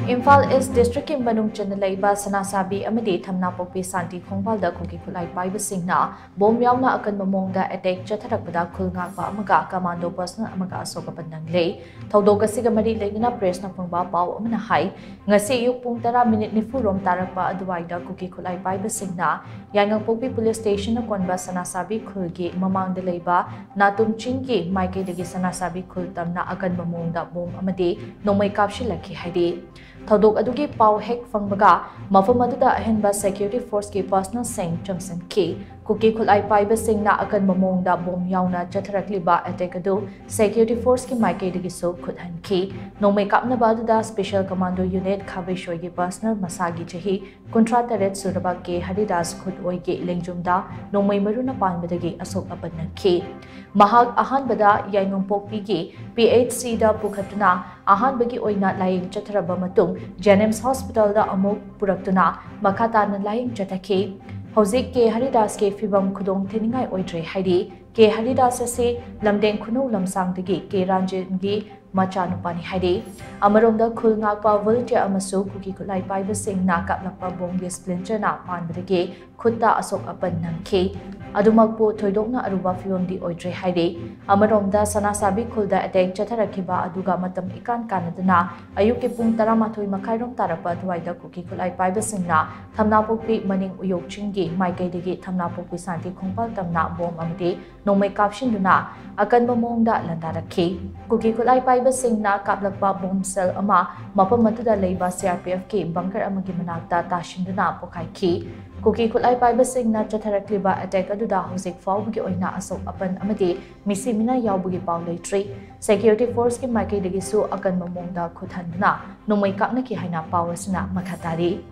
Imphal East District in Manung Chanalaiba Sanasabi Amadi Thamnapopi Santi Khongbalda Kuki Kulai Paiba Singna Bom Yauna Akan Mamonga attack Chatarakpada Kulngakpa Amaga Commando Person Amaga Sokapanang Lay Taudoga Sigamari Legina Press na Pungba Pau Amana Hai Ngasi Yuk Pungtara Minute Nifurom Tarakpa Adwaida Kuki Kulai Paiba Singna Yangang Popi Police Station na Konba Sanasabi Kulgi Mamang Delayba Natum Chingi Maike Degi Sanasabi Kultam na Akan Mamonga Bom Amadi Nomay Kapshilaki Haidi Thodok adugi pau hek fangbaga mafam aduda ahenba security force ki personal sing chamsan ki kuki khulai paiba singna akan mamongda bom yauna chatharakliba attack adu security force ki maike digi so khuthan ki nomai kapna baduda special commando unit khabishoi ki personal masagi chahi kontra taret suraba ke haridas khut oi ki lengjumda nomai maruna panbadagi asok apanna ki mahak ahanbada yaingongpokpi ki PHC da pukhatuna ahanbagi oina laying chatharaba matung Jenims Hospital da amuk puraktuna makhatana laying chataki Hauzik ke Haridas ke fibam khudong thiningai oidre haidi ke Haridas ase lamdeng khunu lamsang dagi ke ranjin gi machanupani haidi amaromda khulngakpa volunteer amasu kuki kulai paiba sing na kaplakpa bongge splinter na panbadagi khutta asok apan namke adumakpo thoidokna aruba fibamdi oidre haidi amaromda sanasabi khulda attack chatharakhiba aduga matam ikan kanadana ayuki pung 13 makhairom tarapa thwaida kuki khulai paiba singna thamnapokpi maning uyok chinggi maikai degi thamnapokpi santi khongpal tamna bom amdi nomai kapshinduna akan mamongda landarakhi kuki khulai paiba singna kaplakpa bom cell ama mapam matuda leiba CRPF ki bunker amagi manakta tashinduna pokaikhi Kuki Kulai Paiba Singna Chatharakliba attack aduda Hosik Fawbugi Oina Asok Apan Amadi Misimina Yaubugi Paulay Tree Security Force ki Maike Degisu Akan Mamongda Kuthanduna Nomai Kakna ki Haina Powersna Makhatari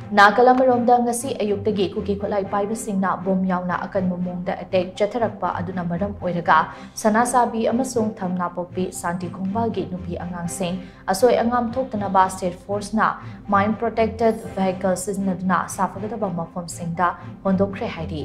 Nakalamaromda ngasi ayuktagi kuki kulai paiba singna bom yauna akan mamongda attack chatharakpa aduna maram oiraga sanasabi amasung thamnapokpi santi khongbalgi nupi angang sing asoi angam thoktana ba state force na mine protected vehicle siznaduna safagadaba mafam singda hondokre haidi